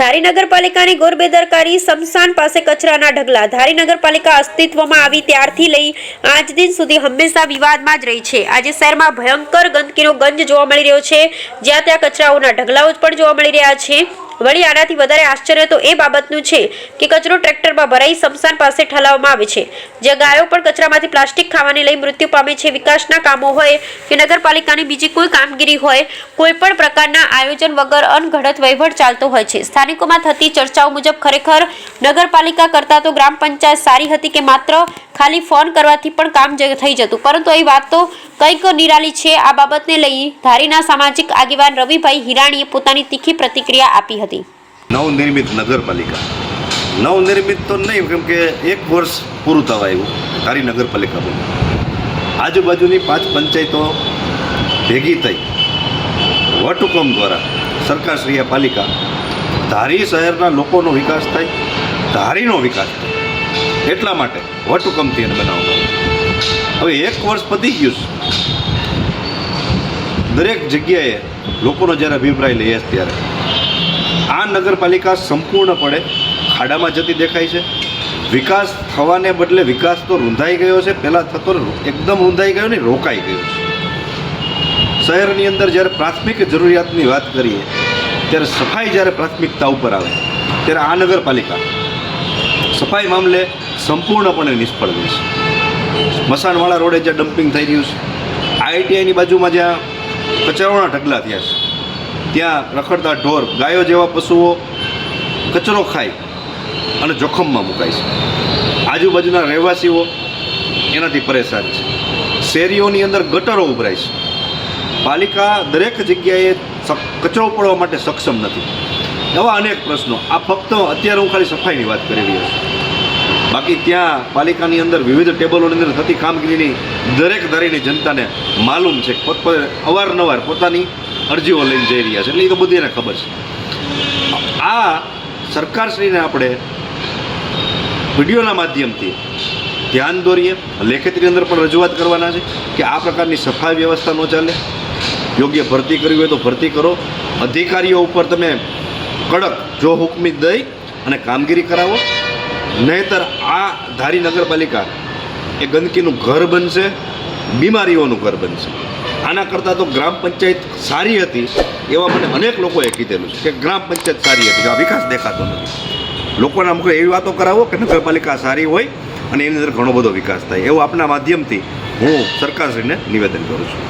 ધારી નગરપાલિકાની ગોરબેદરકારી, સ્મશાન પાસે કચરાના ઢગલા। ધારી નગરપાલિકા અસ્તિત્વમાં આવી ત્યારથી લઈ આજ દિન સુધી હંમેશા વિવાદમાં જ રહી છે। આજે શહેરમાં ભયંકર ગંદકીનો ગંજ જોવા મળી રહ્યો છે, જ્યાં ત્યાં કચરાઓના ઢગલાઓ પણ જોવા મળી રહ્યા છે। વળી આનાથી વધારે આશ્ચર્ય તો એ બાબતનું છે કે કચરો ટ્રેક્ટરમાં ભરાઈ સ્મશાન પાસે ઠલાવવામાં આવે છે, જ્યાં ગાયો પણ કચરામાંથી પ્લાસ્ટિક ખાવાને લઈ મૃત્યુ પામે છે। વિકાસના કામો હોય કે નગરપાલિકાની બીજી કોઈ કામગીરી હોય, કોઈ પણ પ્રકારના આયોજન વગર અનઘડત વહીવટ ચાલતો હોય છે। સ્થાનિકોમાં થતી ચર્ચાઓ મુજબ ખરેખર નગરપાલિકા કરતા તો ગ્રામ પંચાયત સારી હતી કે માત્ર ખાલી ફોન કરવાથી પણ કામ થઈ જતું, પરંતુ એ વાત તો કંઈક નિરાલી છે। આ બાબતને લઈ ધારીના સામાજિક આગેવાન રવિભાઈ હિરાણીએ પોતાની તીખી પ્રતિક્રિયા આપી હતી। નવનિર્મિત નગરપાલિકા નવનિર્મિત તો નહીં, કેમ કે 1 વર્ષ પૂરું થવા આવ્યું ધારી નગરપાલિકા બની। આજુબાજુની 5 પંચાયતો ભેગી થઈ વટહુકમ દ્વારા સરકારશ્રીએ પાલિકા ધારી શહેરના લોકોનો વિકાસ થાય, ધારીનો વિકાસ થાય, એટલા માટે વટહુકમથી એને બનાવવામાં આવ્યું। હવે 1 વર્ષ પતી ગયું છે, દરેક જગ્યાએ લોકોનો જ્યારે અભિપ્રાય લઈએ ત્યારે આ નગરપાલિકા સંપૂર્ણપણે ખાડામાં જતી દેખાય છે। વિકાસ થવાને બદલે વિકાસ તો રૂંધાઈ ગયો છે, પહેલાં થતો એકદમ રૂંધાઈ ગયો ને રોકાઈ ગયો છે। શહેરની અંદર જ્યારે પ્રાથમિક જરૂરિયાતની વાત કરીએ ત્યારે સફાઈ જ્યારે પ્રાથમિકતા ઉપર આવે ત્યારે આ નગરપાલિકા સફાઈ મામલે સંપૂર્ણપણે નિષ્ફળ ગઈ છે। સ્મશાનવાળા રોડે જ્યાં ડમ્પિંગ થઈ રહ્યું છે, ITIની બાજુમાં જ્યાં કચરાઓના ઢગલા થયા છે, ત્યાં રખડતા ઢોર, ગાયો જેવા પશુઓ કચરો ખાય અને જોખમમાં મુકાય છે। આજુબાજુના રહેવાસીઓ એનાથી પરેશાન છે। શેરીઓની અંદર ગટરો ઉભરાય છે। પાલિકા દરેક જગ્યાએ કચરો પડવા માટે સક્ષમ નથી। એવા અનેક પ્રશ્નો। આ ફક્ત અત્યારે હું ખાલી સફાઈની વાત કરી રહ્યો છું, બાકી ત્યાં પાલિકાની અંદર વિવિધ ટેબલોની અંદર થતી કામગીરીની દરેક ધારીની જનતાને માલુમ છે। અવારનવાર પોતાની અરજીઓ લઈને જઈ રહ્યા છે, એટલે એ તો બધાને ખબર છે। આ સરકારશ્રીને આપણે વિડીયોના માધ્યમથી ધ્યાન દોરીએ, લેખિતની અંદર પણ રજૂઆત કરવાના છે કે આ પ્રકારની સફાઈ વ્યવસ્થા ન ચાલે। યોગ્ય ભરતી કરવી હોય તો ભરતી કરો, અધિકારીઓ ઉપર તમે કડક જો હુકમી દઈ અને કામગીરી કરાવો, નહીંતર આ ધારી નગરપાલિકા એ ગંદકીનું ઘર બનશે, બીમારીઓનું ઘર બનશે। આના કરતાં તો ગ્રામ પંચાયત સારી હતી એવા મને અનેક લોકોએ કીધેલું છે કે ગ્રામ પંચાયત સારી હતી, આ વિકાસ દેખાતો નથી। લોકોના મુખે એવી વાતો કરાવો કે નગરપાલિકા સારી હોય અને એની અંદર ઘણો બધો વિકાસ થાય, એવું આપના માધ્યમથી હું સરકારશ્રીને નિવેદન કરું છું।